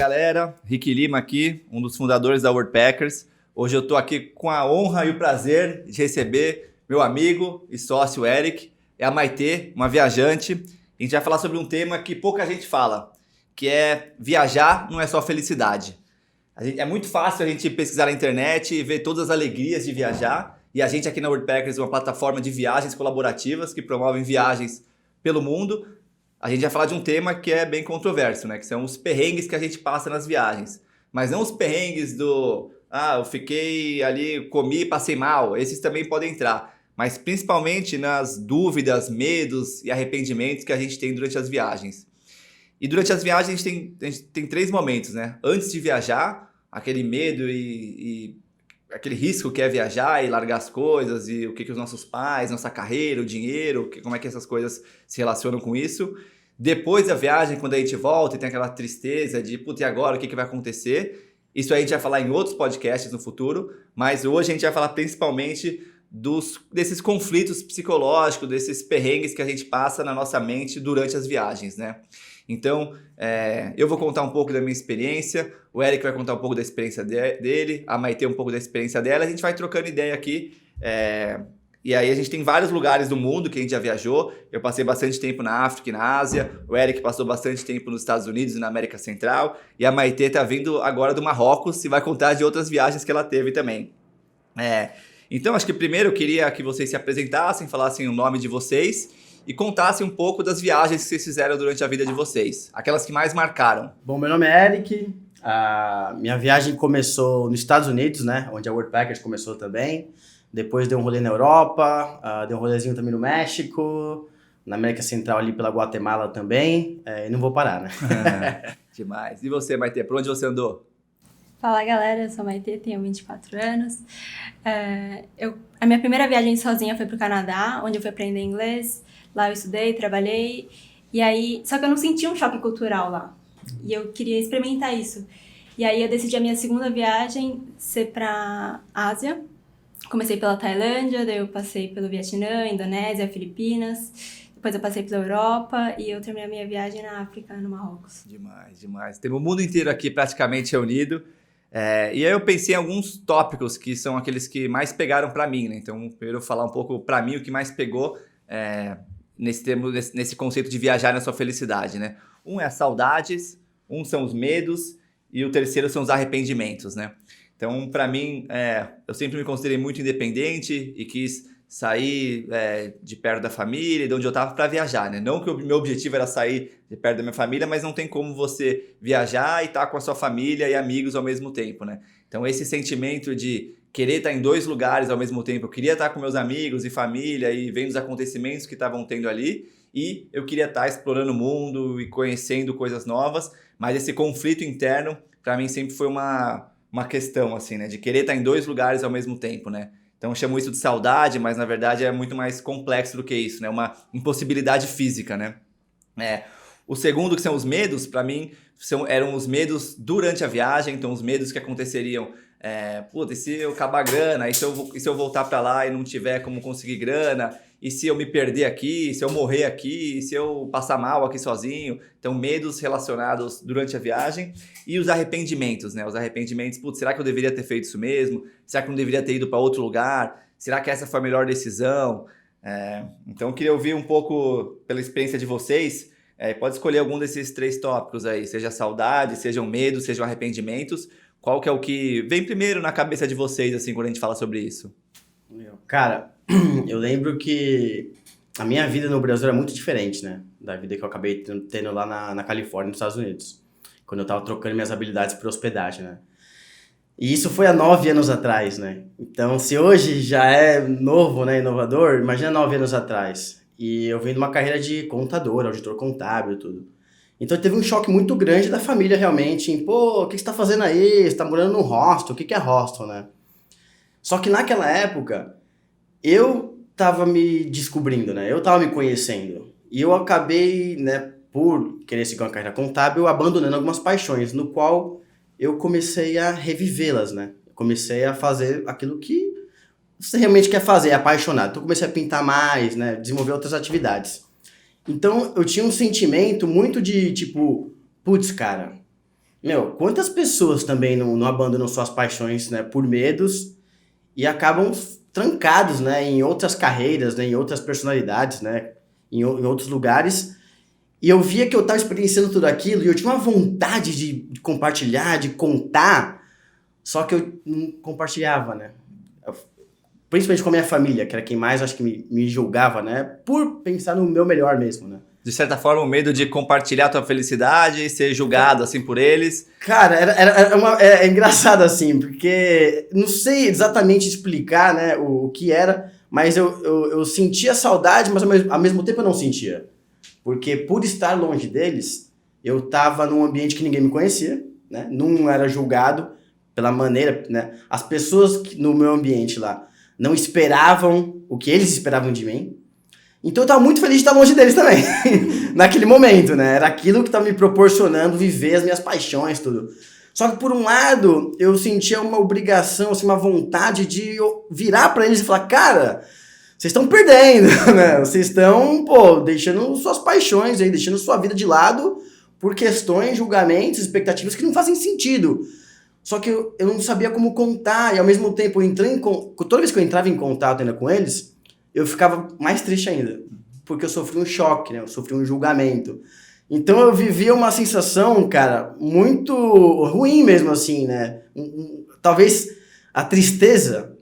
galera, Rick Lima aqui, um dos fundadores da Worldpackers. Hoje eu estou aqui com a honra e o prazer de receber meu amigo e sócio Eric, a Maitê, uma viajante. A gente vai falar sobre um tema que pouca gente fala, que é viajar não é só felicidade. É muito fácil a gente pesquisar na internet e ver todas as alegrias de viajar, e a gente aqui na Worldpackers é uma plataforma de viagens colaborativas que promovem viagens pelo mundo. A gente vai falar de um tema que é bem controverso, né? Que são os perrengues que a gente passa nas viagens. Mas não os perrengues eu fiquei ali, comi, passei mal. Esses também podem entrar. Mas principalmente nas dúvidas, medos e arrependimentos que a gente tem durante as viagens. E durante as viagens a gente tem 3 momentos, né? Antes de viajar, aquele medo e aquele risco que é viajar e largar as coisas, e o que os nossos pais, nossa carreira, o dinheiro, como é que essas coisas se relacionam com isso. Depois da viagem, quando a gente volta e tem aquela tristeza de, e agora, o que vai acontecer? Isso aí a gente vai falar em outros podcasts no futuro, mas hoje a gente vai falar principalmente desses conflitos psicológicos, desses perrengues que a gente passa na nossa mente durante as viagens, né? Então, eu vou contar um pouco da minha experiência, o Eric vai contar um pouco da experiência dele, a Maitê um pouco da experiência dela, a gente vai trocando ideia aqui, e aí a gente tem vários lugares do mundo que a gente já viajou. Eu passei bastante tempo na África e na Ásia, o Eric passou bastante tempo nos Estados Unidos e na América Central, e a Maitê tá vindo agora do Marrocos e vai contar de outras viagens que ela teve também. Então, acho que primeiro eu queria que vocês se apresentassem, falassem o nome de vocês e contassem um pouco das viagens que vocês fizeram durante a vida de vocês, aquelas que mais marcaram. Bom, meu nome é Eric, a minha viagem começou nos Estados Unidos, né, onde a Worldpackers começou também. Depois dei um rolê na Europa, dei um rolezinho também no México, na América Central ali pela Guatemala também, e não vou parar, né? Demais. E você, Maitê, por onde você andou? Fala galera, eu sou a Maitê, tenho 24 anos. A minha primeira viagem sozinha foi pro Canadá, onde eu fui aprender inglês. Lá eu estudei, trabalhei, e aí... Só que eu não senti um choque cultural lá, e eu queria experimentar isso. E aí eu decidi a minha segunda viagem ser pra Ásia. Comecei pela Tailândia, daí eu passei pelo Vietnã, Indonésia, Filipinas. Depois eu passei pela Europa e eu terminei a minha viagem na África, no Marrocos. Demais, demais. Temos o mundo inteiro aqui praticamente reunido. E aí eu pensei em alguns tópicos que são aqueles que mais pegaram para mim, né? Então, primeiro eu vou falar um pouco para mim o que mais pegou nesse conceito de viajar na sua felicidade, né? Um é as saudades, um são os medos e o terceiro são os arrependimentos, né? Então, para mim, eu sempre me considerei muito independente e quis sair de perto da família, de onde eu estava, para viajar, né? Não que o meu objetivo era sair de perto da minha família, mas não tem como você viajar e estar com a sua família e amigos ao mesmo tempo, né? Então, esse sentimento de querer estar em 2 lugares ao mesmo tempo, eu queria estar com meus amigos e família e vendo os acontecimentos que estavam tendo ali, e eu queria estar explorando o mundo e conhecendo coisas novas, mas esse conflito interno, para mim, sempre foi uma questão, assim, né? De querer estar em 2 lugares ao mesmo tempo, né? Então eu chamo isso de saudade, mas na verdade é muito mais complexo do que isso, né? Uma impossibilidade física, né? O segundo, que são os medos, para mim, eram os medos durante a viagem, então os medos que aconteceriam, e se eu acabar a grana, e se eu voltar para lá e não tiver como conseguir grana, e se eu me perder aqui, se eu morrer aqui, e se eu passar mal aqui sozinho. Então, medos relacionados durante a viagem. E os arrependimentos, né? Os arrependimentos, será que eu deveria ter feito isso mesmo? Será que eu não deveria ter ido para outro lugar? Será que essa foi a melhor decisão? Então, eu queria ouvir um pouco pela experiência de vocês. Pode escolher algum desses 3 tópicos aí, seja saudade, sejam medos, sejam arrependimentos. Qual que é o que vem primeiro na cabeça de vocês, assim, quando a gente fala sobre isso? Cara, eu lembro que a minha vida no Brasil era muito diferente, né? Da vida que eu acabei tendo lá na Califórnia, nos Estados Unidos. Quando eu tava trocando minhas habilidades por hospedagem, né? E isso foi há 9 anos atrás, né? Então, se hoje já é novo, né, inovador, imagina 9 anos atrás. E eu venho de uma carreira de contador, auditor contábil e tudo. Então, teve um choque muito grande da família, realmente, em, o que você tá fazendo aí? Você tá morando num hostel? O que é hostel, né? Só que naquela época, eu tava me descobrindo, né? Eu tava me conhecendo. E eu acabei, né, por querer seguir uma carreira contábil, abandonando algumas paixões, no qual eu comecei a revivê-las, né? Comecei a fazer aquilo que você realmente quer fazer, é apaixonado. Então, eu comecei a pintar mais, né? Desenvolver outras atividades. Então, eu tinha um sentimento muito de, tipo, putz, cara, Meu, quantas pessoas também não abandonam suas paixões, né, por medos e acabam trancados, né, em outras carreiras, né, em outras personalidades, né, em outros lugares. E eu via que eu estava experienciando tudo aquilo e eu tinha uma vontade de compartilhar, de contar, só que eu não compartilhava, né? Principalmente com a minha família, que era quem mais acho que me julgava, né? Por pensar no meu melhor mesmo, né? De certa forma, o medo de compartilhar a tua felicidade e ser julgado assim por eles. Cara, é engraçado assim, porque não sei exatamente explicar, né, o que era, mas eu sentia saudade, mas ao mesmo tempo eu não sentia. Porque por estar longe deles, eu tava num ambiente que ninguém me conhecia, né? Não era julgado pela maneira, né? As pessoas no meu ambiente lá não esperavam o que eles esperavam de mim. Então eu tava muito feliz de estar longe deles também, naquele momento, né? Era aquilo que tava me proporcionando viver as minhas paixões, tudo. Só que por um lado, eu sentia uma obrigação, assim, uma vontade de eu virar pra eles e falar, cara, vocês estão perdendo, né? Vocês estão, pô, deixando suas paixões aí, deixando sua vida de lado por questões, julgamentos, expectativas que não fazem sentido. Só que eu não sabia como contar, e ao mesmo tempo, toda vez que eu entrava em contato ainda com eles, eu ficava mais triste ainda, porque eu sofri um choque, né? Eu sofri um julgamento. Então eu vivia uma sensação, cara, muito ruim mesmo, assim, né? Talvez a tristeza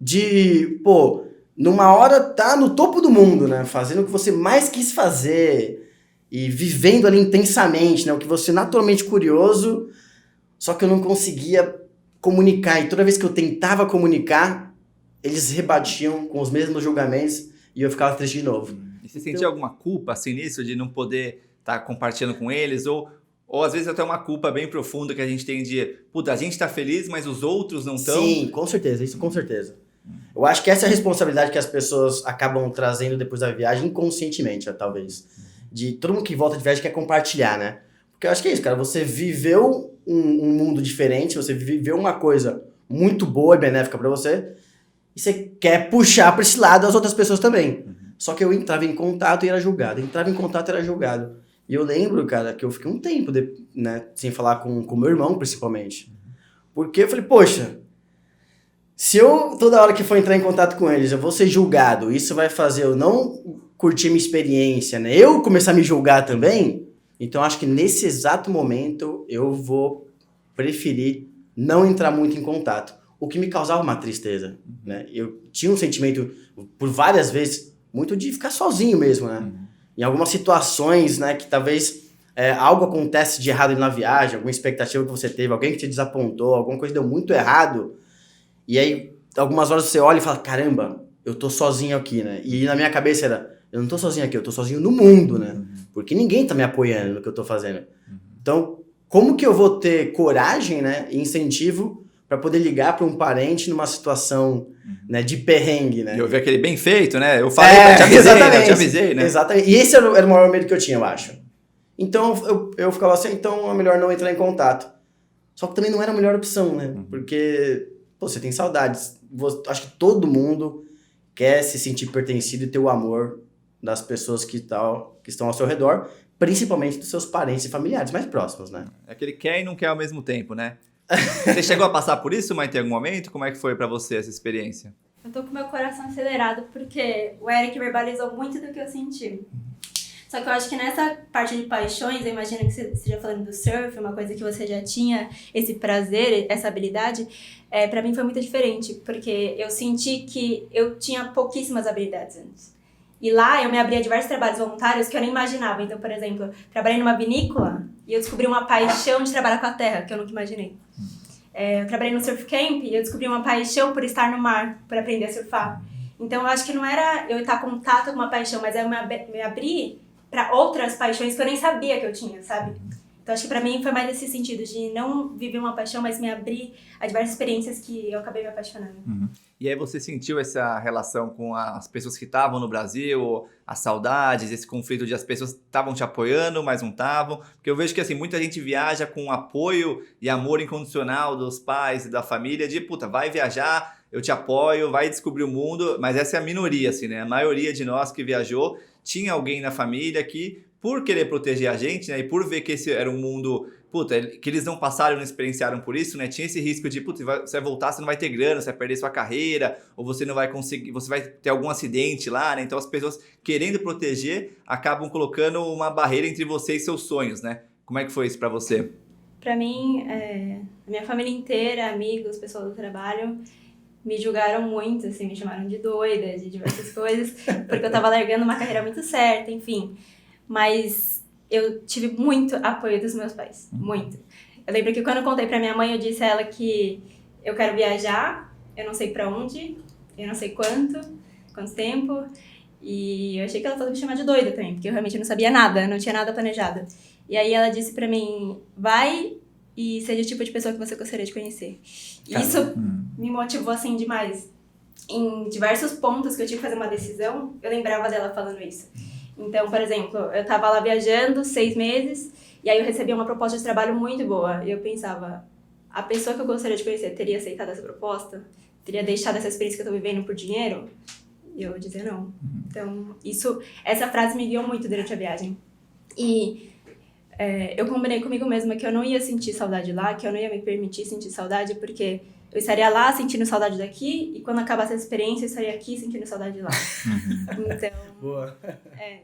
de, pô, numa hora tá no topo do mundo, né? Fazendo o que você mais quis fazer e vivendo ali intensamente, né? O que você naturalmente curioso, só que eu não conseguia comunicar. E toda vez que eu tentava comunicar, eles rebatiam com os mesmos julgamentos e eu ficava triste de novo. E você sentia alguma culpa assim nisso, de não poder estar compartilhando com eles? Ou às vezes até uma culpa bem profunda que a gente tem de, puta, a gente tá feliz, mas os outros não estão? Sim, com certeza, isso com certeza. Eu acho que essa é a responsabilidade que as pessoas acabam trazendo depois da viagem, inconscientemente, talvez. De todo mundo que volta de viagem quer compartilhar, né? Porque eu acho que é isso, cara. Você viveu um mundo diferente, você viveu uma coisa muito boa e benéfica pra você, e você quer puxar pra esse lado as outras pessoas também. Só que eu entrava em contato e era julgado. Entrava em contato e era julgado. E eu lembro, cara, que eu fiquei um tempo, né, sem falar com meu irmão, principalmente. Porque eu falei, poxa, se eu, toda hora que for entrar em contato com eles, eu vou ser julgado, isso vai fazer eu não curtir minha experiência, né? Eu começar a me julgar também, então acho que nesse exato momento eu vou preferir não entrar muito em contato. O que me causava uma tristeza, né? Eu tinha um sentimento, por várias vezes, muito de ficar sozinho mesmo, né? Em algumas situações, né, que talvez algo acontece de errado na viagem, alguma expectativa que você teve, alguém que te desapontou, alguma coisa deu muito errado, e aí algumas horas você olha e fala, caramba, eu tô sozinho aqui, né? E na minha cabeça era, eu não tô sozinho aqui, eu tô sozinho no mundo, né? Porque ninguém tá me apoiando no que eu tô fazendo. Então, como que eu vou ter coragem, né, e incentivo para poder ligar para um parente numa situação, né, de perrengue, né? E eu vi aquele bem feito, né? Eu falei, eu te avisei, exatamente, eu te avisei, né? Exatamente. E esse era o maior medo que eu tinha, eu acho. Então eu ficava assim, então é melhor não entrar em contato. Só que também não era a melhor opção, né? Porque, pô, você tem saudades. Acho que todo mundo quer se sentir pertencido e ter o amor das pessoas que estão ao seu redor, principalmente dos seus parentes e familiares mais próximos, né? É que ele quer e não quer ao mesmo tempo, né? Você chegou a passar por isso, Maite, em algum momento? Como é que foi pra você essa experiência? Eu tô com meu coração acelerado porque o Eric verbalizou muito do que eu senti. Só que eu acho que nessa parte de paixões, eu imagino que você esteja falando do surf, uma coisa que você já tinha esse prazer, essa habilidade, pra mim foi muito diferente, porque eu senti que eu tinha pouquíssimas habilidades antes. E lá eu me abri a diversos trabalhos voluntários que eu nem imaginava. Então, por exemplo, trabalhei numa vinícola e eu descobri uma paixão de trabalhar com a terra, que eu nunca imaginei. Eu trabalhei no surf camp e eu descobri uma paixão por estar no mar, por aprender a surfar. Então, eu acho que não era eu estar em contato com uma paixão, mas eu me abri para outras paixões que eu nem sabia que eu tinha, sabe? Então, acho que pra mim foi mais nesse sentido, de não viver uma paixão, mas me abrir a diversas experiências que eu acabei me apaixonando. E aí você sentiu essa relação com as pessoas que estavam no Brasil, as saudades, esse conflito de as pessoas estavam te apoiando, mas não estavam? Porque eu vejo que assim, muita gente viaja com apoio e amor incondicional dos pais e da família, de puta, vai viajar, eu te apoio, vai descobrir o mundo, mas essa é a minoria, assim, né? A maioria de nós que viajou tinha alguém na família que, por querer proteger a gente, né, e por ver que esse era um mundo, puta, que eles não passaram, não experienciaram por isso, né? Tinha esse risco de, puta, você vai voltar, você não vai ter grana, você vai perder sua carreira, ou você não vai conseguir, você vai ter algum acidente lá, né? Então as pessoas querendo proteger acabam colocando uma barreira entre você e seus sonhos, né? Como é que foi isso pra você? Pra mim, a minha família inteira, amigos, pessoas do trabalho, me julgaram muito, assim, me chamaram de doida, de diversas coisas, porque eu tava largando uma carreira muito certa, enfim. Mas eu tive muito apoio dos meus pais, muito. Eu lembro que quando eu contei pra minha mãe, eu disse a ela que eu quero viajar, eu não sei pra onde, eu não sei quanto tempo, e eu achei que ela fosse me chamar de doida também, porque eu realmente não sabia nada, não tinha nada planejado. E aí ela disse pra mim, vai e seja o tipo de pessoa que você gostaria de conhecer. E isso me motivou, assim, demais. Em diversos pontos que eu tive que fazer uma decisão, eu lembrava dela falando isso. Então, por exemplo, eu tava lá viajando 6 meses, e aí eu recebi uma proposta de trabalho muito boa. E eu pensava, a pessoa que eu gostaria de conhecer teria aceitado essa proposta? Teria deixado essa experiência que eu tô vivendo por dinheiro? E eu dizia não. Então, essa frase me guiou muito durante a viagem. E eu combinei comigo mesma que eu não ia sentir saudade lá, que eu não ia me permitir sentir saudade, porque eu estaria lá sentindo saudade daqui, e quando acabasse a experiência, eu estaria aqui sentindo saudade de lá. Então, Boa.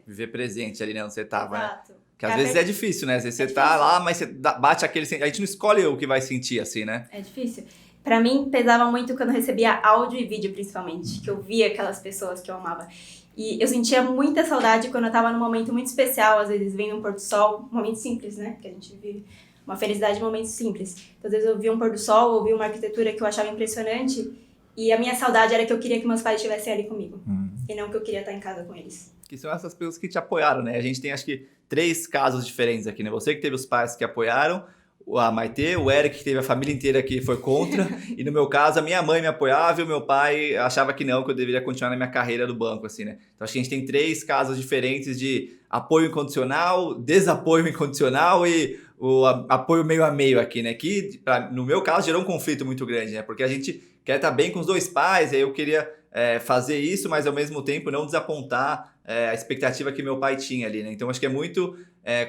Viver presente ali, né, onde você tava, né? exato. Que às vezes é difícil, né? Às vezes você tá lá, mas você bate aquele... A gente não escolhe o que vai sentir, assim, né? É difícil. Pra mim, pesava muito quando eu recebia áudio e vídeo, principalmente, que eu via aquelas pessoas que eu amava. E eu sentia muita saudade quando eu tava num momento muito especial, às vezes vendo um pôr do sol, um momento simples, né? Que a gente vive uma felicidade em momentos simples. Então, às vezes eu via um pôr do sol, ou via uma arquitetura que eu achava impressionante, e a minha saudade era que eu queria que meus pais estivessem ali comigo, e não que eu queria estar em casa com eles. Que são essas pessoas que te apoiaram, né? A gente tem, acho que, 3 casos diferentes aqui, né? Você que teve os pais que apoiaram, a Maitê, o Eric que teve a família inteira que foi contra, e no meu caso a minha mãe me apoiava e o meu pai achava que não, que eu deveria continuar na minha carreira do banco, assim, né? Então acho que a gente tem 3 casos diferentes de apoio incondicional, desapoio incondicional e o apoio meio a meio aqui, né? Que no meu caso gerou um conflito muito grande, né? Porque a gente quer estar bem com os 2 pais, e aí eu queria fazer isso, mas ao mesmo tempo não desapontar a expectativa que meu pai tinha ali, né? Então acho que é muito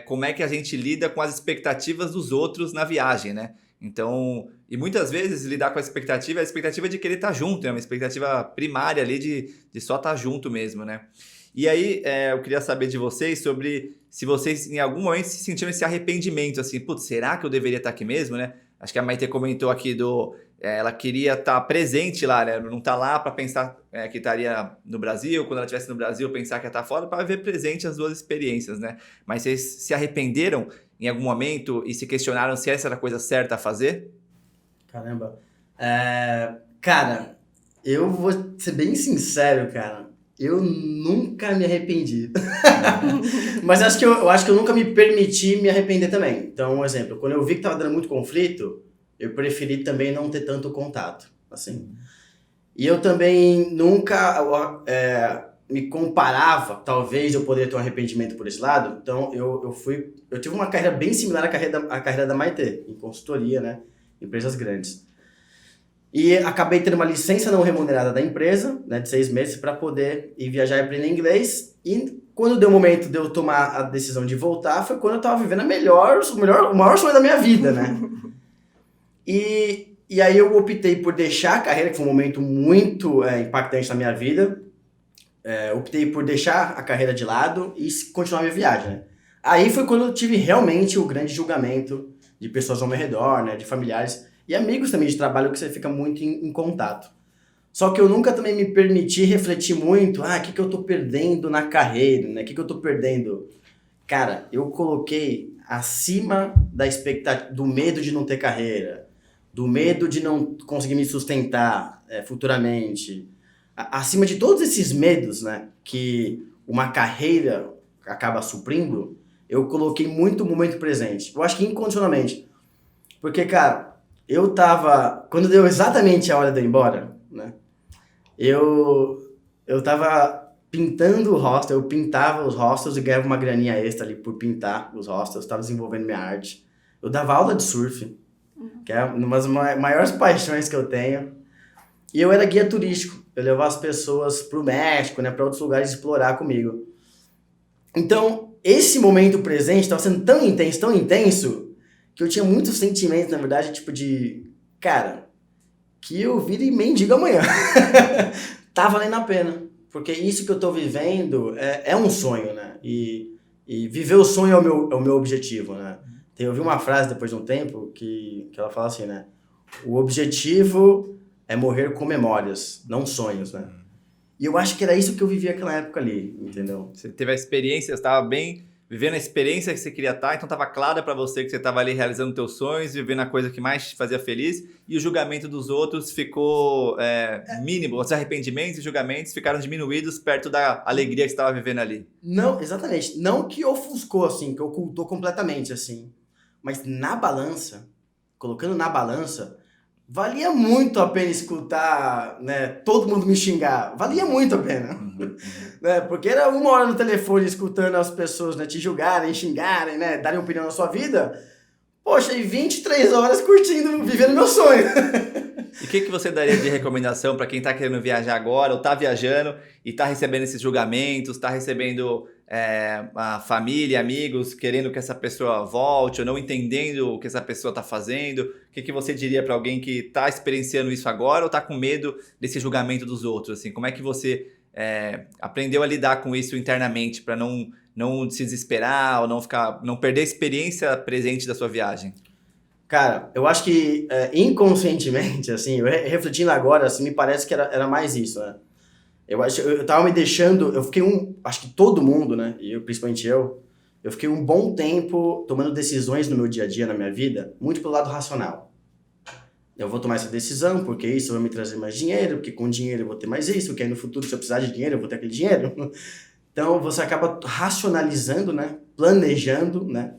como é que a gente lida com as expectativas dos outros na viagem, né? Então, e muitas vezes lidar com a expectativa de querer estar junto, né? Uma expectativa primária ali de só estar junto mesmo, né? E aí eu queria saber de vocês sobre se vocês em algum momento se sentiram esse arrependimento, assim, putz, será que eu deveria estar aqui mesmo, né? Acho que a Maitê comentou aqui ela queria estar presente lá, né? Não estar lá para pensar que estaria no Brasil, quando ela estivesse no Brasil, pensar que ia estar fora, para ver presente as 2 experiências, né? Mas vocês se arrependeram em algum momento e se questionaram se essa era a coisa certa a fazer? Caramba. Cara, eu vou ser bem sincero, cara. Eu nunca me arrependi. Mas eu acho que eu nunca me permiti me arrepender também. Então, um exemplo, quando eu vi que tava dando muito conflito, eu preferi também não ter tanto contato, assim. E eu também nunca me comparava, talvez eu poderia ter um arrependimento por esse lado. Então, eu tive uma carreira bem similar à carreira da Maitê, em consultoria, né? Empresas grandes. E acabei tendo uma licença não remunerada da empresa, né, de 6 meses, para poder ir viajar e aprender inglês. E quando deu o momento de eu tomar a decisão de voltar, foi quando eu estava vivendo o maior sonho da minha vida, né? E aí eu optei por deixar a carreira, que foi um momento muito impactante na minha vida. Optei por deixar a carreira de lado e continuar a minha viagem, né? Aí foi quando eu tive realmente o grande julgamento de pessoas ao meu redor, né, de familiares e amigos também de trabalho, que você fica muito em contato. Só que eu nunca também me permiti refletir muito, o que eu tô perdendo na carreira, né? O que eu tô perdendo? Cara, eu coloquei acima da expectativa, do medo de não ter carreira, do medo de não conseguir me sustentar futuramente, acima de todos esses medos, né, que uma carreira acaba suprindo, eu coloquei muito o momento presente. Eu acho que incondicionalmente. Porque, cara, quando deu exatamente a hora de eu ir embora, né, eu tava pintando o hostel, eu pintava os hostels e ganhava uma graninha extra ali por pintar os hostels, tava desenvolvendo minha arte. Eu dava aula de surf, que é uma das maiores paixões que eu tenho. E eu era guia turístico, eu levava as pessoas pro México, né, para outros lugares explorar comigo. Então, esse momento presente estava sendo tão intenso, que eu tinha muitos sentimentos, na verdade, tipo de, cara, que eu vire mendigo amanhã. Tá valendo a pena. Porque isso que eu tô vivendo é um sonho, né? E viver o sonho é o meu objetivo, né? Eu vi uma frase depois de um tempo que ela fala assim, né? O objetivo é morrer com memórias, não sonhos, né? E eu acho que era isso que eu vivia naquela época ali, entendeu? Você teve a experiência, você estava bem vivendo a experiência que você queria estar, então estava clara para você que você estava ali realizando teus sonhos, vivendo a coisa que mais te fazia feliz, e o julgamento dos outros ficou mínimo, os arrependimentos e julgamentos ficaram diminuídos perto da alegria que você estava vivendo ali. Não, exatamente. Não que ofuscou, assim, que ocultou completamente, assim. Mas na balança, colocando na balança, valia muito a pena escutar, né, todo mundo me xingar. Valia muito a pena. Né, porque era 1 hora no telefone escutando as pessoas, né, te julgarem, xingarem, né, darem opinião na sua vida. Poxa, e 23 horas curtindo, vivendo meu sonho. E o que você daria de recomendação para quem está querendo viajar agora ou está viajando e está recebendo esses julgamentos, está recebendo a família, amigos querendo que essa pessoa volte ou não entendendo o que essa pessoa está fazendo? O que você diria para alguém que está experienciando isso agora ou está com medo desse julgamento dos outros? Assim, como é que você aprendeu a lidar com isso internamente para não se desesperar ou não perder a experiência presente da sua viagem? Cara, eu acho que inconscientemente, assim, refletindo agora, assim, me parece que era mais isso, né? Eu tava me deixando, eu fiquei acho que todo mundo, né, e principalmente eu fiquei um bom tempo tomando decisões no meu dia a dia, na minha vida, muito pelo lado racional. Eu vou tomar essa decisão porque isso vai me trazer mais dinheiro, porque com dinheiro eu vou ter mais isso, porque aí no futuro, se eu precisar de dinheiro, eu vou ter aquele dinheiro. Então, você acaba racionalizando, né, planejando, né,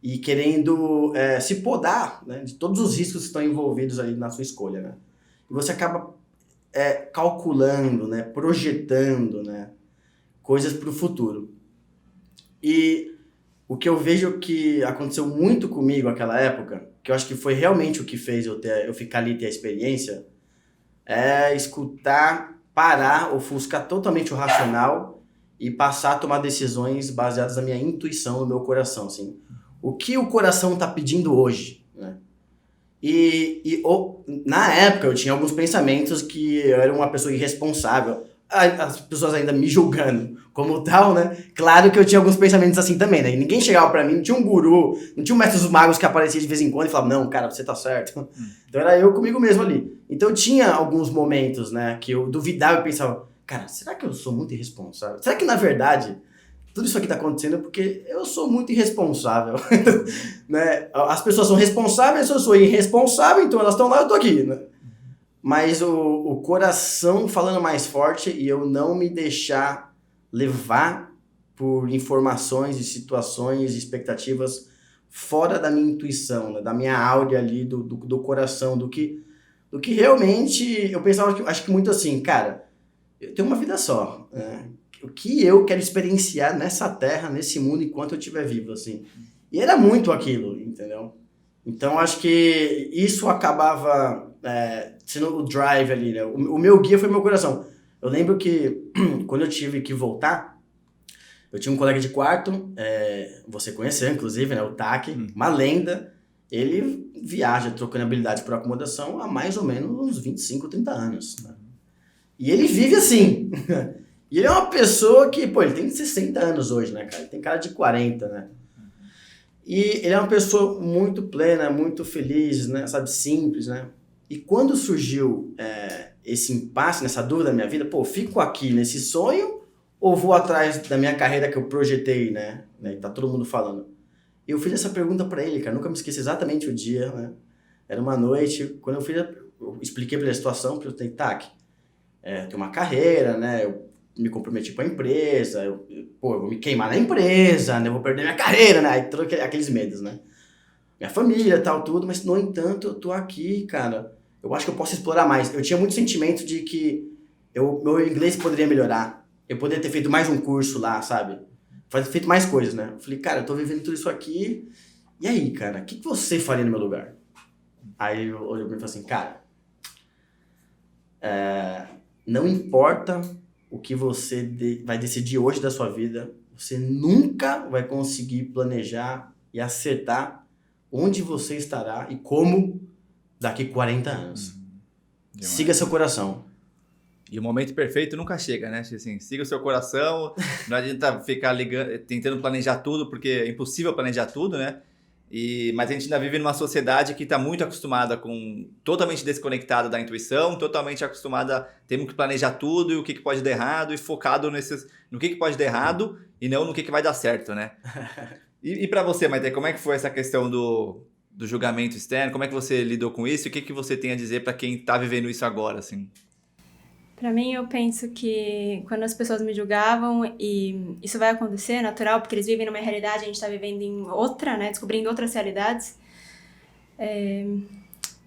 e querendo se podar, né, de todos os riscos que estão envolvidos ali na sua escolha, né. E você acaba calculando, né, projetando, né, coisas para o futuro. E o que eu vejo que aconteceu muito comigo naquela época, que eu acho que foi realmente o que fez eu ficar ali e ter a experiência, é escutar, parar, ofuscar totalmente o racional e passar a tomar decisões baseadas na minha intuição, no meu coração, assim. O que o coração está pedindo hoje, né? Na época eu tinha alguns pensamentos que eu era uma pessoa irresponsável, as pessoas ainda me julgando como tal, né? Claro que eu tinha alguns pensamentos assim também, né? E ninguém chegava pra mim, não tinha um guru, não tinha um mestre dos magos que aparecia de vez em quando e falava, não, cara, você tá certo. Então era eu comigo mesmo ali. Então eu tinha alguns momentos, né, que eu duvidava e pensava, cara, será que eu sou muito irresponsável? Será que na verdade tudo isso aqui tá acontecendo porque eu sou muito irresponsável, né? As pessoas são responsáveis, eu sou irresponsável, então elas estão lá, eu tô aqui, né? Mas o coração falando mais forte e eu não me deixar levar por informações e situações e expectativas fora da minha intuição, né? Da minha áurea ali, do coração, do que realmente eu pensava, acho que muito assim, cara, eu tenho uma vida só, né? O que eu quero experienciar nessa terra, nesse mundo, enquanto eu estiver vivo, assim. E era muito aquilo, entendeu? Então, acho que isso acabava sendo o drive ali, né? O meu guia foi meu coração. Eu lembro que, quando eu tive que voltar, eu tinha um colega de quarto, você conheceu, inclusive, né? O Taki, uma lenda. Ele viaja trocando habilidades por acomodação há mais ou menos uns 25, 30 anos, né? E ele vive assim. E ele é uma pessoa que, pô, ele tem 60 anos hoje, né, cara? Ele tem cara de 40, né? E ele é uma pessoa muito plena, muito feliz, né? Sabe, simples, né? E quando surgiu esse impasse, nessa dúvida da minha vida, pô, fico aqui nesse sonho ou vou atrás da minha carreira que eu projetei, né? E tá todo mundo falando. Eu fiz essa pergunta pra ele, cara, nunca me esqueci exatamente o dia, né? Era uma noite, quando eu expliquei pra ele a situação, eu falei, Tac, tem uma carreira, né? Eu me comprometi com a empresa, eu vou me queimar na empresa, né? Eu vou perder minha carreira, né? Aí todos aqueles medos, né? Minha família, tal, tudo, mas no entanto eu tô aqui, cara, eu acho que eu posso explorar mais. Eu tinha muito sentimento de que meu inglês poderia melhorar, eu poderia ter feito mais um curso lá, sabe? Feito mais coisas, né? Eu falei, cara, eu tô vivendo tudo isso aqui, e aí, cara, o que você faria no meu lugar? Aí eu olhei pra mim e falei assim, cara, não importa o que você vai decidir hoje da sua vida, você nunca vai conseguir planejar e acertar onde você estará e como daqui 40 anos. Demais. Siga seu coração. E o momento perfeito nunca chega, né? Assim, siga o seu coração, não adianta ficar ligando, tentando planejar tudo, porque é impossível planejar tudo, né? Mas a gente ainda vive numa sociedade que está muito acostumada totalmente desconectada da intuição, totalmente acostumada, temos que planejar tudo e o que pode dar errado e focado no que pode dar errado e não no que vai dar certo, né? E para você, Maite, como é que foi essa questão do julgamento externo? Como é que você lidou com isso? E o que você tem a dizer para quem está vivendo isso agora, assim? Pra mim, eu penso que quando as pessoas me julgavam, e isso vai acontecer, é natural, porque eles vivem numa realidade, a gente tá vivendo em outra, né? Descobrindo outras realidades.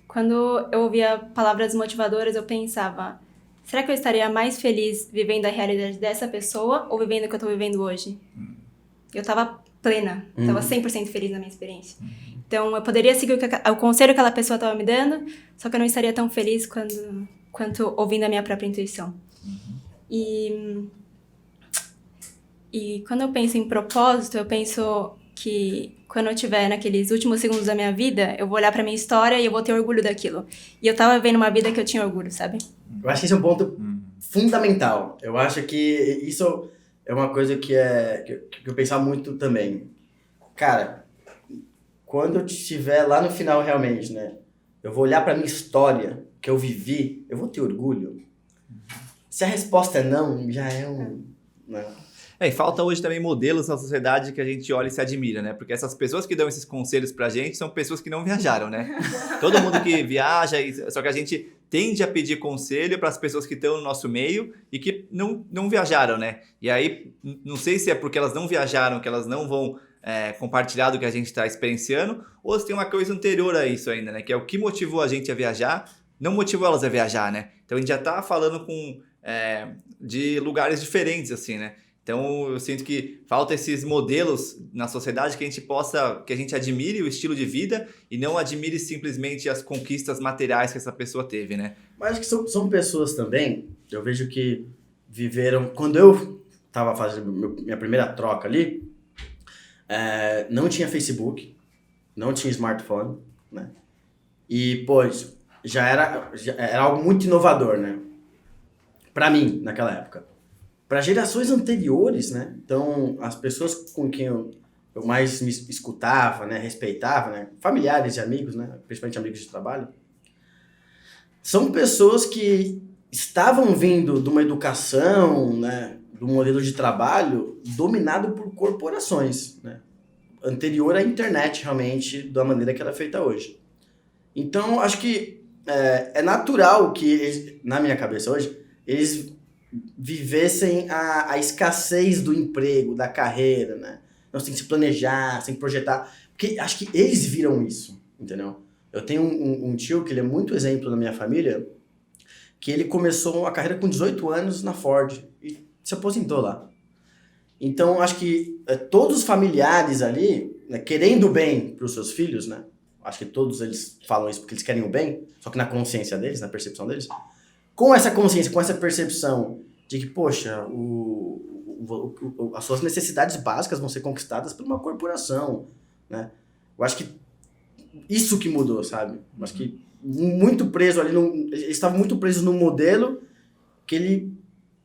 Quando eu ouvia palavras motivadoras, eu pensava, será que eu estaria mais feliz vivendo a realidade dessa pessoa ou vivendo o que eu tô vivendo hoje? Eu tava plena, tava 100% feliz na minha experiência. Então, eu poderia seguir o conselho que aquela pessoa tava me dando, só que eu não estaria tão feliz quanto ouvindo a minha própria intuição. E quando eu penso em propósito, eu penso que quando eu estiver naqueles últimos segundos da minha vida, eu vou olhar pra minha história e eu vou ter orgulho daquilo. E eu tava vivendo uma vida que eu tinha orgulho, sabe? Eu acho que esse é um ponto fundamental. Eu acho que isso é uma coisa que eu pensava muito também. Cara, quando eu estiver lá no final realmente, né? Eu vou olhar pra minha história, que eu vivi, eu vou ter orgulho? Se a resposta é não, já é um... Não. E falta hoje também modelos na sociedade que a gente olha e se admira, né? Porque essas pessoas que dão esses conselhos pra gente são pessoas que não viajaram, né? Todo mundo que viaja, só que a gente tende a pedir conselho para as pessoas que estão no nosso meio e que não viajaram, né? E aí, não sei se é porque elas não viajaram, que elas não vão compartilhar do que a gente está experienciando, ou se tem uma coisa anterior a isso ainda, né? Que é o que motivou a gente a viajar, não motivou elas a viajar, né? Então a gente já tá falando de lugares diferentes, assim, né? Então eu sinto que falta esses modelos na sociedade que a gente admire o estilo de vida e não admire simplesmente as conquistas materiais que essa pessoa teve, né? Mas acho que são pessoas também, eu vejo que viveram... Quando eu tava fazendo minha primeira troca ali, não tinha Facebook, não tinha smartphone, né? E, pô, já era algo muito inovador, né? Pra mim, naquela época. Para gerações anteriores, né? Então, as pessoas com quem eu mais me escutava, né? Respeitava, né? Familiares e amigos, né? Principalmente amigos de trabalho. São pessoas que estavam vindo de uma educação, né? De um modelo de trabalho dominado por corporações, né? Anterior à internet, realmente, da maneira que ela é feita hoje. Então, acho que é natural que, eles, na minha cabeça hoje, eles vivessem a escassez do emprego, da carreira, né? Então, você tem que se planejar, você tem que projetar. Porque acho que eles viram isso, entendeu? Eu tenho um tio que ele é muito exemplo na minha família, que ele começou a carreira com 18 anos na Ford e se aposentou lá. Então, acho que todos os familiares ali, né, querendo o bem para os seus filhos, né? Acho que todos eles falam isso porque eles querem o bem, só que na consciência deles, na percepção deles. Com essa consciência, com essa percepção de que, poxa, as suas necessidades básicas vão ser conquistadas por uma corporação, né? Eu acho que isso que mudou, sabe? Eu acho que muito preso ali, eles estavam muito presos num modelo que ele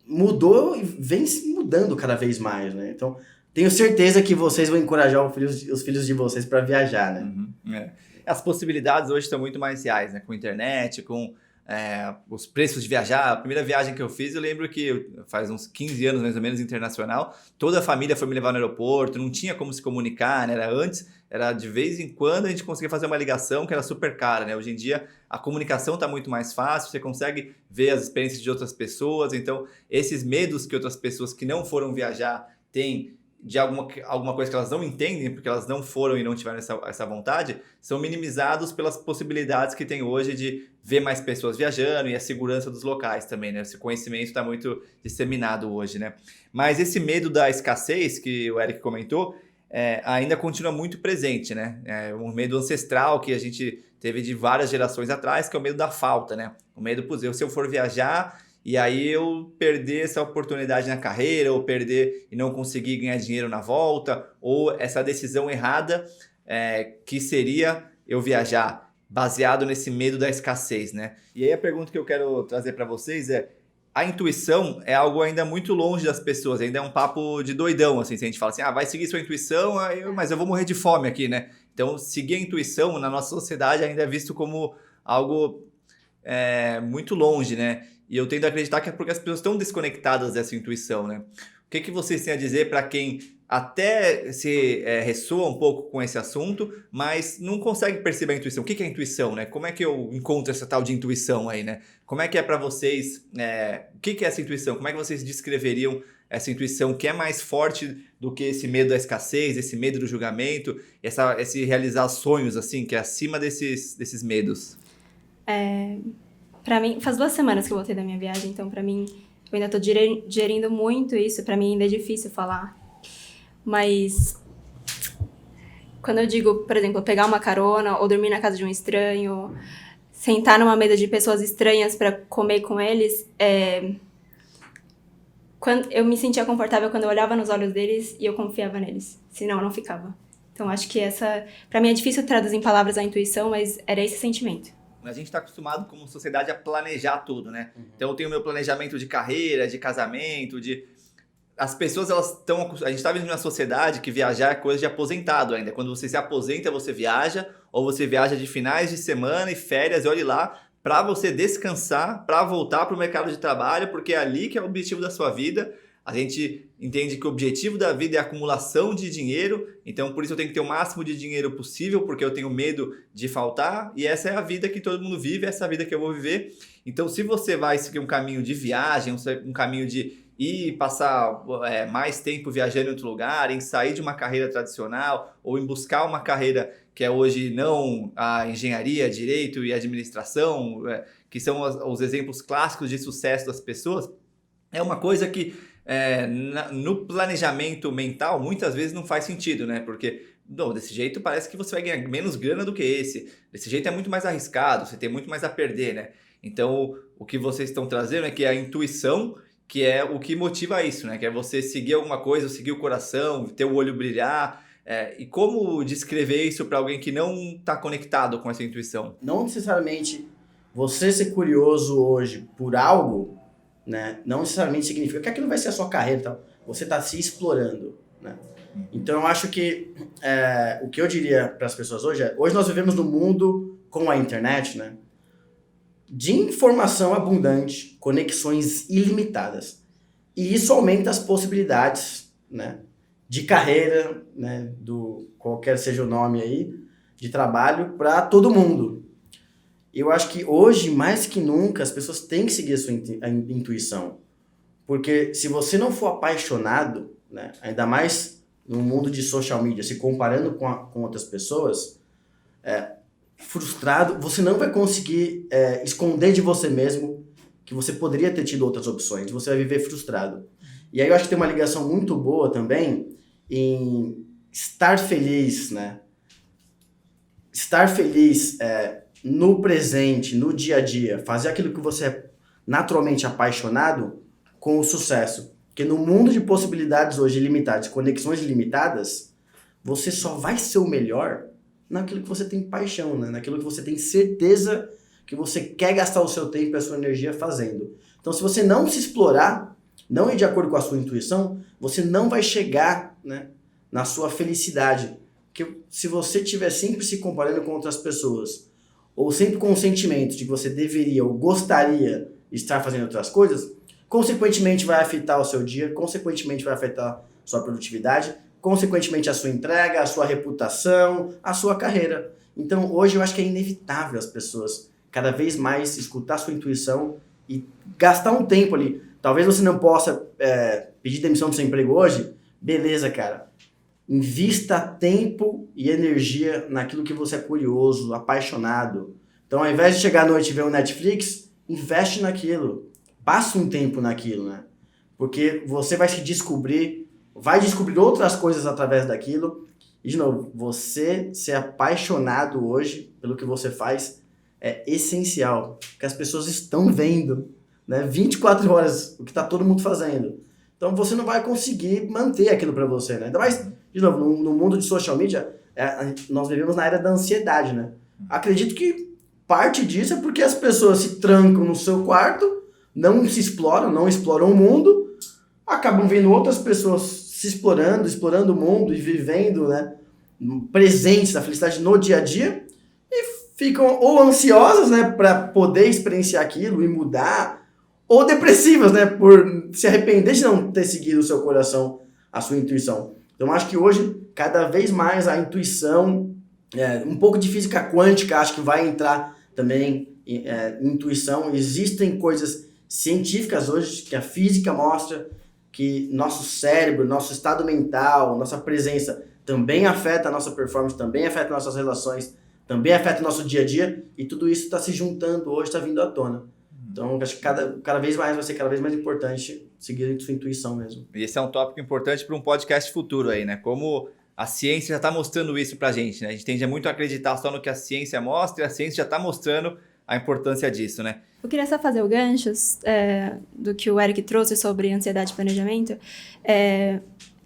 mudou e vem se mudando cada vez mais, né? Então, tenho certeza que vocês vão encorajar os filhos de vocês para viajar, né? As possibilidades hoje estão muito mais reais, né? Com internet, com os preços de viajar. A primeira viagem que eu fiz, eu lembro que faz uns 15 anos mais ou menos, internacional, toda a família foi me levar no aeroporto, não tinha como se comunicar, né? Era de vez em quando a gente conseguia fazer uma ligação que era super cara, né? Hoje em dia a comunicação está muito mais fácil, você consegue ver as experiências de outras pessoas, então esses medos que outras pessoas que não foram viajar têm de alguma coisa que elas não entendem, porque elas não foram e não tiveram essa vontade, são minimizados pelas possibilidades que tem hoje de ver mais pessoas viajando e a segurança dos locais também, né? Esse conhecimento está muito disseminado hoje, né? Mas esse medo da escassez, que o Eric comentou, ainda continua muito presente, né? É um medo ancestral que a gente teve de várias gerações atrás, que é o medo da falta, né? O medo, se eu for viajar e aí eu perder essa oportunidade na carreira, ou perder e não conseguir ganhar dinheiro na volta, ou essa decisão errada que seria eu viajar baseado nesse medo da escassez, né? E aí a pergunta que eu quero trazer para vocês é: a intuição é algo ainda muito longe das pessoas, ainda é um papo de doidão, assim, se a gente fala assim, vai seguir sua intuição, mas eu vou morrer de fome aqui, né? Então, seguir a intuição na nossa sociedade ainda é visto como algo muito longe, né? E eu tendo a acreditar que é porque as pessoas estão desconectadas dessa intuição, né? O que vocês têm a dizer para quem até se ressoa um pouco com esse assunto, mas não consegue perceber a intuição? O que é a intuição, né? Como é que eu encontro essa tal de intuição aí, né? Como é que é para vocês? O que é essa intuição? Como é que vocês descreveriam essa intuição que é mais forte do que esse medo da escassez, esse medo do julgamento, esse realizar sonhos, assim, que é acima desses medos? Pra mim, faz 2 semanas que eu voltei da minha viagem, então pra mim, eu ainda tô digerindo muito isso, pra mim ainda é difícil falar. Mas quando eu digo, por exemplo, pegar uma carona ou dormir na casa de um estranho, sentar numa mesa de pessoas estranhas pra comer com eles, eu me sentia confortável quando eu olhava nos olhos deles e eu confiava neles, senão eu não ficava. Então acho que pra mim é difícil traduzir em palavras a intuição, mas era esse sentimento. A gente está acostumado como sociedade a planejar tudo, né? Então eu tenho meu planejamento de carreira, de casamento, as pessoas, elas estão... A gente está vivendo numa sociedade que viajar é coisa de aposentado ainda. Quando você se aposenta, você viaja, ou você viaja de finais de semana e férias, e olhe lá, para você descansar, para voltar para o mercado de trabalho, porque é ali que é o objetivo da sua vida. A gente entende que o objetivo da vida é a acumulação de dinheiro, então por isso eu tenho que ter o máximo de dinheiro possível, porque eu tenho medo de faltar, e essa é a vida que todo mundo vive, essa é a vida que eu vou viver. Então se você vai seguir um caminho de viagem, um caminho de ir passar mais tempo viajando em outro lugar, em sair de uma carreira tradicional, ou em buscar uma carreira que é hoje não a engenharia, direito e administração, que são os exemplos clássicos de sucesso das pessoas, é uma coisa que no planejamento mental muitas vezes não faz sentido, né? Porque desse jeito parece que você vai ganhar menos grana do que esse. Desse jeito é muito mais arriscado, você tem muito mais a perder, né? Então o que vocês estão trazendo é que a intuição, que é o que motiva isso, né? Que é você seguir alguma coisa, seguir o coração, ter o olho brilhar. E como descrever isso para alguém que não está conectado com essa intuição? Não necessariamente você ser curioso hoje por algo, né, não necessariamente significa que aquilo vai ser a sua carreira e tal. Você está se explorando, né? Então eu acho que o que eu diria para as pessoas hoje nós vivemos num mundo com a internet, né, de informação abundante, conexões ilimitadas. E isso aumenta as possibilidades, né, de carreira, né, do qualquer seja o nome aí, de trabalho para todo mundo. Eu acho que hoje, mais que nunca, as pessoas têm que seguir a sua intuição. Porque se você não for apaixonado, né, ainda mais no mundo de social media, se comparando com outras pessoas, frustrado, você não vai conseguir esconder de você mesmo que você poderia ter tido outras opções. Você vai viver frustrado. E aí eu acho que tem uma ligação muito boa também em estar feliz, né? Estar feliz no presente, no dia a dia, fazer aquilo que você é naturalmente apaixonado com o sucesso. Porque no mundo de possibilidades hoje ilimitadas, conexões ilimitadas, você só vai ser o melhor naquilo que você tem paixão, né? Naquilo que você tem certeza que você quer gastar o seu tempo e a sua energia fazendo. Então, se você não se explorar, não ir de acordo com a sua intuição, você não vai chegar, né, na sua felicidade. Porque se você estiver sempre se comparando com outras pessoas, ou sempre com o sentimento de que você deveria ou gostaria de estar fazendo outras coisas, consequentemente vai afetar o seu dia, consequentemente vai afetar a sua produtividade, consequentemente a sua entrega, a sua reputação, a sua carreira. Então hoje eu acho que é inevitável as pessoas cada vez mais escutar a sua intuição e gastar um tempo ali. Talvez você não possa pedir demissão do seu emprego hoje, beleza, cara. Invista tempo e energia naquilo que você é curioso, apaixonado. Então, ao invés de chegar à noite e ver um Netflix, investe naquilo. Passa um tempo naquilo, né? Porque você vai se descobrir, vai descobrir outras coisas através daquilo. E, de novo, você ser apaixonado hoje pelo que você faz é essencial. Porque as pessoas estão vendo, né? 24 horas o que está todo mundo fazendo. Então, você não vai conseguir manter aquilo para você, né? Ainda mais, de novo, no mundo de social media, nós vivemos na era da ansiedade, né? Acredito que parte disso é porque as pessoas se trancam no seu quarto, não se exploram, não exploram o mundo, acabam vendo outras pessoas se explorando o mundo e vivendo, né, presentes da felicidade no dia a dia, e ficam ou ansiosas, né, para poder experienciar aquilo e mudar, ou depressivas, né, por se arrepender de não ter seguido o seu coração, a sua intuição. Então, acho que hoje, cada vez mais a intuição, um pouco de física quântica, acho que vai entrar também intuição. Existem coisas científicas hoje que a física mostra que nosso cérebro, nosso estado mental, nossa presença também afeta a nossa performance, também afeta nossas relações, também afeta o nosso dia a dia, e tudo isso está se juntando hoje, está vindo à tona. Então, acho que cada vez mais vai ser cada vez mais importante seguir a sua intuição mesmo. E esse é um tópico importante para um podcast futuro aí, né? Como a ciência já está mostrando isso para a gente, né? A gente tende muito a acreditar só no que a ciência mostra, e a ciência já está mostrando a importância disso, né? Eu queria só fazer o gancho do que o Eric trouxe sobre ansiedade e planejamento.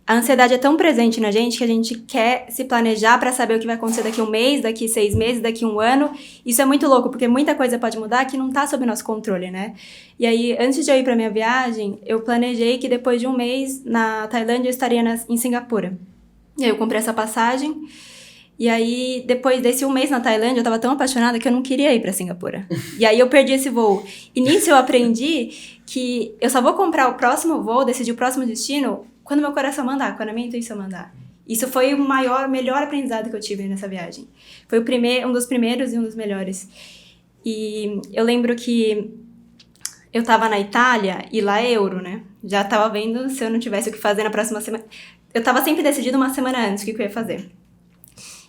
A ansiedade é tão presente na gente que a gente quer se planejar para saber o que vai acontecer daqui 1 mês, daqui 6 meses, daqui 1 ano. Isso é muito louco, porque muita coisa pode mudar que não está sob nosso controle, né? E aí, antes de eu ir para minha viagem, eu planejei que depois de 1 mês na Tailândia eu estaria em Singapura. E aí eu comprei essa passagem. E aí, depois desse 1 mês na Tailândia, eu tava tão apaixonada que eu não queria ir pra Singapura. E aí eu perdi esse voo. E nisso eu aprendi que eu só vou comprar o próximo voo, decidir o próximo destino, quando meu coração mandar, quando a minha intuição mandar. Isso foi o melhor aprendizado que eu tive nessa viagem. Foi um dos primeiros e um dos melhores. E eu lembro que eu tava na Itália e lá é euro, né? Já tava vendo se eu não tivesse o que fazer na próxima semana. Eu tava sempre decidindo 1 semana antes o que eu ia fazer.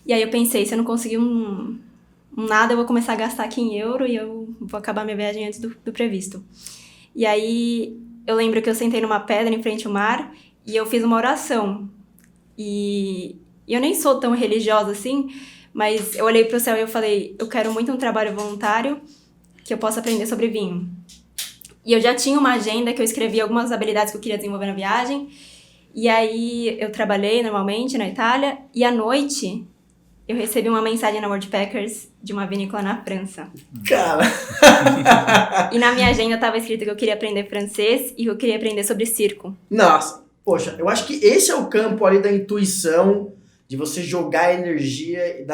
E aí eu pensei, se eu não conseguir nada, eu vou começar a gastar aqui em euro e eu vou acabar minha viagem antes do previsto. E aí eu lembro que eu sentei numa pedra em frente ao mar e eu fiz uma oração. E eu nem sou tão religiosa assim, mas eu olhei pro céu e eu falei, eu quero muito um trabalho voluntário que eu possa aprender sobre vinho. E eu já tinha uma agenda que eu escrevi algumas habilidades que eu queria desenvolver na viagem. E aí eu trabalhei normalmente na Itália e à noite eu recebi uma mensagem na Worldpackers de uma vinícola na França. Cara! E na minha agenda estava escrito que eu queria aprender francês e que eu queria aprender sobre circo. Nossa, poxa, eu acho que esse é o campo ali da intuição, de você jogar a energia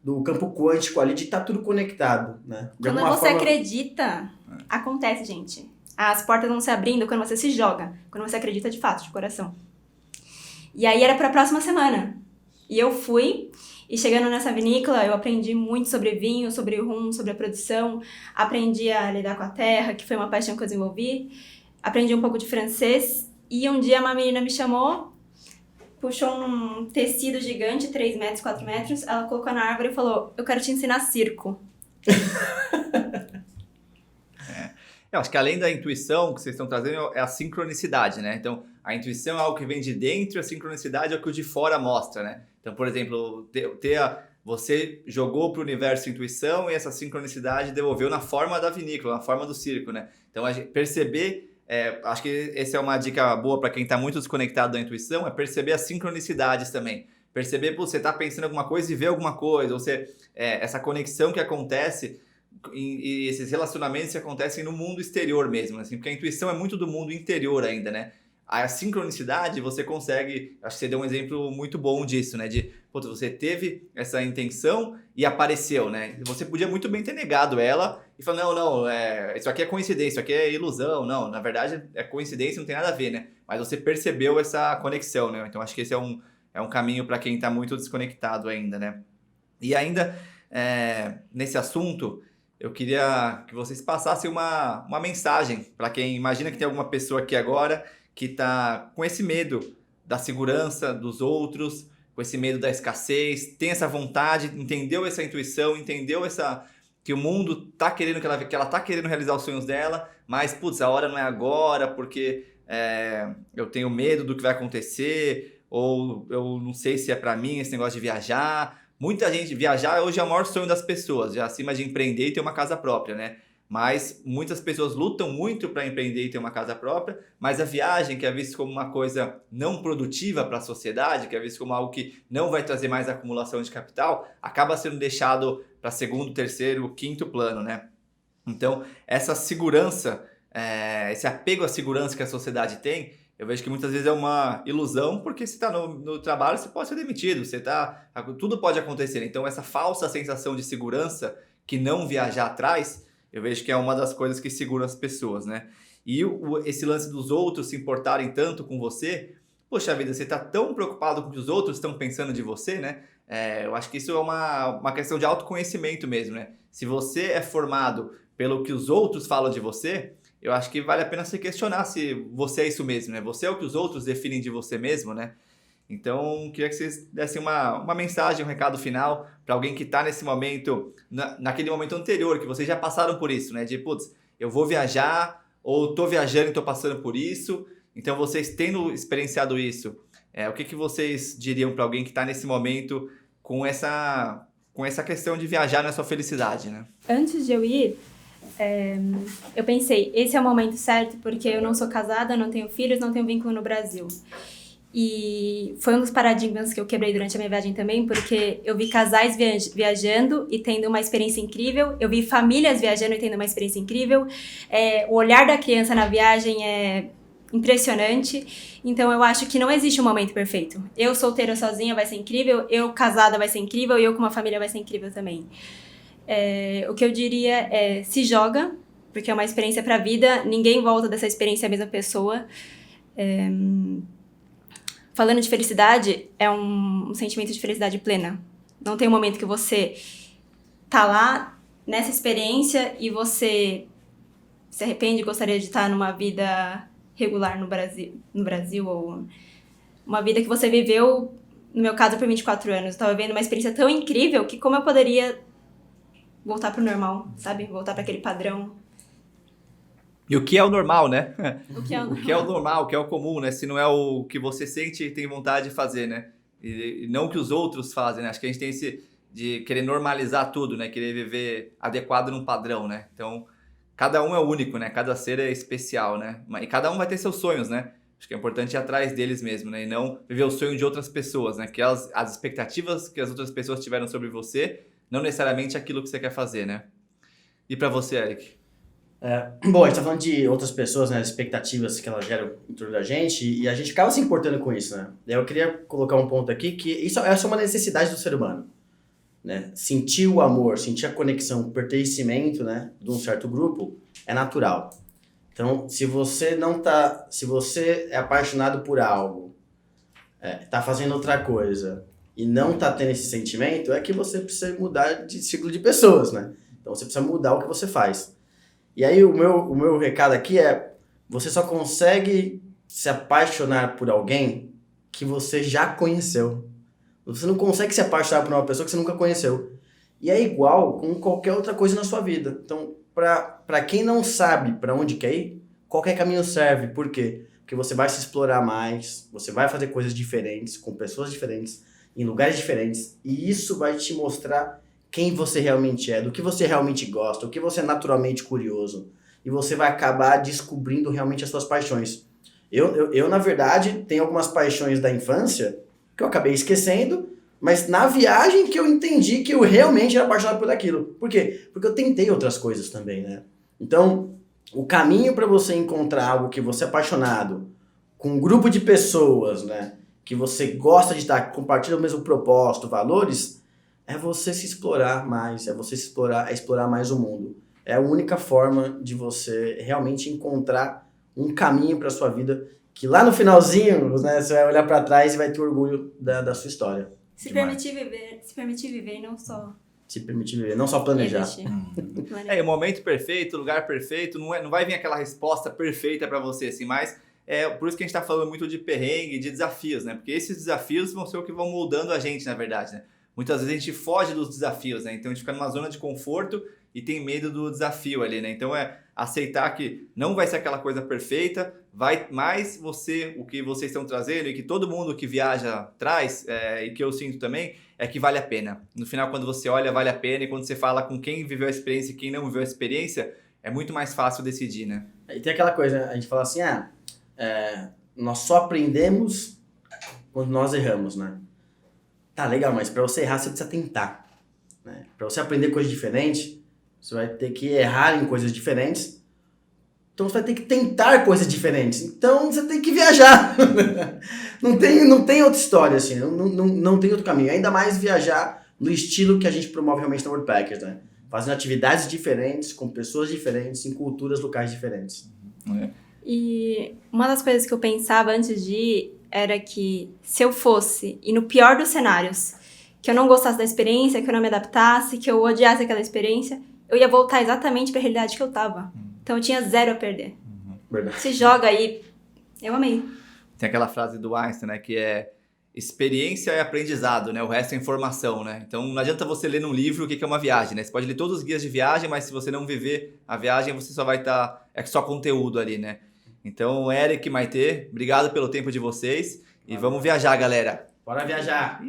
do campo quântico ali, de estar tudo conectado, né? Quando você acredita, acontece, gente. As portas vão se abrindo quando você se joga, quando você acredita de fato, de coração. E aí era para a próxima semana. E eu fui, e chegando nessa vinícola, eu aprendi muito sobre vinho, sobre rum, sobre a produção. Aprendi a lidar com a terra, que foi uma paixão que eu desenvolvi. Aprendi um pouco de francês. E um dia uma menina me chamou, puxou um tecido gigante, 3 metros, 4 metros. Ela colocou na árvore e falou, eu quero te ensinar circo. Eu acho que além da intuição que vocês estão trazendo é a sincronicidade, né? Então, a intuição é algo que vem de dentro e a sincronicidade é o que o de fora mostra, né? Então, por exemplo, você jogou para o universo intuição e essa sincronicidade devolveu na forma da vinícola, na forma do circo, né? Então, perceber, acho que essa é uma dica boa para quem está muito desconectado da intuição, é perceber as sincronicidades também. Perceber, você está pensando em alguma coisa e vê alguma coisa, ou seja, essa conexão que acontece e esses relacionamentos que acontecem no mundo exterior mesmo, assim, porque a intuição é muito do mundo interior ainda, né? A sincronicidade você consegue, acho que você deu um exemplo muito bom disso, né? De, você teve essa intenção e apareceu, né? Você podia muito bem ter negado ela e falar, não, isso aqui é coincidência, isso aqui é ilusão, não, na verdade é coincidência, não tem nada a ver, né? Mas você percebeu essa conexão, né? Então acho que esse é um caminho para quem está muito desconectado ainda, né? E ainda, nesse assunto, eu queria que vocês passassem uma mensagem para quem imagina que tem alguma pessoa aqui agora que está com esse medo da segurança dos outros, com esse medo da escassez, tem essa vontade, entendeu essa intuição, entendeu que o mundo está querendo, que ela está querendo realizar os sonhos dela, mas, a hora não é agora, porque eu tenho medo do que vai acontecer, ou eu não sei se é para mim esse negócio de viajar. Muita gente, viajar hoje é o maior sonho das pessoas, já acima de empreender e ter uma casa própria, né? Mas muitas pessoas lutam muito para empreender e ter uma casa própria, mas a viagem, que é vista como uma coisa não produtiva para a sociedade, que é vista como algo que não vai trazer mais acumulação de capital, acaba sendo deixado para segundo, terceiro, quinto plano, né? Então, essa segurança, esse apego à segurança que a sociedade tem, eu vejo que muitas vezes é uma ilusão, porque se está no trabalho, você pode ser demitido, tudo pode acontecer. Então, essa falsa sensação de segurança que não viajar traz, eu vejo que é uma das coisas que segura as pessoas, né? E esse lance dos outros se importarem tanto com você, poxa vida, você está tão preocupado com o que os outros estão pensando de você, né? Eu acho que isso é uma questão de autoconhecimento mesmo, né? Se você é formado pelo que os outros falam de você, eu acho que vale a pena se questionar se você é isso mesmo, né? Você é o que os outros definem de você mesmo, né? Então, queria que vocês dessem uma mensagem, um recado final para alguém que está nesse momento, naquele momento anterior, que vocês já passaram por isso, né? De, putz, eu vou viajar, ou estou viajando e estou passando por isso. Então, vocês tendo experienciado isso, o que vocês diriam para alguém que está nesse momento com essa questão de viajar na sua felicidade, né? Antes de eu ir, eu pensei, esse é o momento certo, porque eu não sou casada, não tenho filhos, não tenho vínculo no Brasil. E foi um dos paradigmas que eu quebrei durante a minha viagem também, porque eu vi casais viajando e tendo uma experiência incrível, eu vi famílias viajando e tendo uma experiência incrível, o olhar da criança na viagem é impressionante, então eu acho que não existe um momento perfeito. Eu solteira sozinha vai ser incrível, eu casada vai ser incrível e eu com uma família vai ser incrível também. O que eu diria é, se joga, porque é uma experiência pra vida, ninguém volta dessa experiência a mesma pessoa. Falando de felicidade, é um sentimento de felicidade plena. Não tem um momento que você tá lá, nessa experiência, e você se arrepende e gostaria de estar numa vida regular no Brasil, ou uma vida que você viveu, no meu caso, por 24 anos. Eu estava vivendo uma experiência tão incrível que como eu poderia voltar pro normal, sabe? Voltar para aquele padrão. E o que é o normal, né? O que é o O que é o normal, o que é o comum, né? Se não é o que você sente e tem vontade de fazer, né? E não o que os outros fazem, né? Acho que a gente tem esse de querer normalizar tudo, né? Querer viver adequado num padrão, né? Então, cada um é único, né? Cada ser é especial, né? E cada um vai ter seus sonhos, né? Acho que é importante ir atrás deles mesmo, né? E não viver o sonho de outras pessoas, né? Que as expectativas que as outras pessoas tiveram sobre você, não necessariamente aquilo que você quer fazer, né? E pra você, Eric? Bom, a gente tá falando de outras pessoas, né, as expectativas que elas geram em torno da gente, e a gente acaba se importando com isso, né? Eu queria colocar um ponto aqui, que essa é uma necessidade do ser humano, né? Sentir o amor, sentir a conexão, o pertencimento, né, de um certo grupo, é natural. Então, se você é apaixonado por algo, tá fazendo outra coisa, e não tá tendo esse sentimento, é que você precisa mudar de ciclo de pessoas, né? Então, você precisa mudar o que você faz. E aí o meu recado aqui é, você só consegue se apaixonar por alguém que você já conheceu. Você não consegue se apaixonar por uma pessoa que você nunca conheceu. E é igual com qualquer outra coisa na sua vida. Então, para quem não sabe para onde quer ir, qualquer caminho serve. Por quê? Porque você vai se explorar mais, você vai fazer coisas diferentes, com pessoas diferentes, em lugares diferentes, e isso vai te mostrar quem você realmente é, do que você realmente gosta, o que você é naturalmente curioso. E você vai acabar descobrindo realmente as suas paixões. Eu, na verdade, tenho algumas paixões da infância que eu acabei esquecendo, mas na viagem que eu entendi que eu realmente era apaixonado por aquilo. Por quê? Porque eu tentei outras coisas também, né? Então, o caminho para você encontrar algo que você é apaixonado, com um grupo de pessoas, né, que você gosta de estar, que compartilha o mesmo propósito, valores, é você se explorar mais, é você se explorar mais o mundo. É a única forma de você realmente encontrar um caminho para sua vida, que lá no finalzinho, né, você vai olhar para trás e vai ter orgulho da sua história. Se permitir viver e não só... Se permitir viver, não só planejar. O momento perfeito, o lugar perfeito, não vai vir aquela resposta perfeita para você, assim, mas é por isso que a gente está falando muito de perrengue, de desafios, né? Porque esses desafios vão ser o que vão moldando a gente, na verdade, né? Muitas vezes a gente foge dos desafios, né? Então a gente fica numa zona de conforto e tem medo do desafio ali, né? Então é aceitar que não vai ser aquela coisa perfeita, vai mais o que vocês estão trazendo e que todo mundo que viaja traz, e que eu sinto também, é que vale a pena. No final, quando você olha, vale a pena, e quando você fala com quem viveu a experiência e quem não viveu a experiência, é muito mais fácil decidir, né? E tem aquela coisa, a gente fala assim, nós só aprendemos quando nós erramos, né? Tá, legal, mas para você errar, você precisa tentar, né? Para você aprender coisas diferentes, você vai ter que errar em coisas diferentes, então você vai ter que tentar coisas diferentes. Então você tem que viajar. não tem outra história, assim, não tem outro caminho. Ainda mais viajar no estilo que a gente promove realmente na Worldpackers, né? Fazendo atividades diferentes, com pessoas diferentes, em culturas locais diferentes. E uma das coisas que eu pensava antes de ir era que se eu fosse, e no pior dos cenários, que eu não gostasse da experiência, que eu não me adaptasse, que eu odiasse aquela experiência, eu ia voltar exatamente para a realidade que eu tava. Então eu tinha 0 a perder. Verdade. Se joga aí. Eu amei. Tem aquela frase do Einstein, né, que é experiência é aprendizado, né? O resto é informação, né? Então não adianta você ler num livro o que é uma viagem, né? Você pode ler todos os guias de viagem, mas se você não viver a viagem, você só vai estar... É só conteúdo ali, né? Então, Eric e Maitê, obrigado pelo tempo de vocês. E vamos viajar, galera. Bora viajar!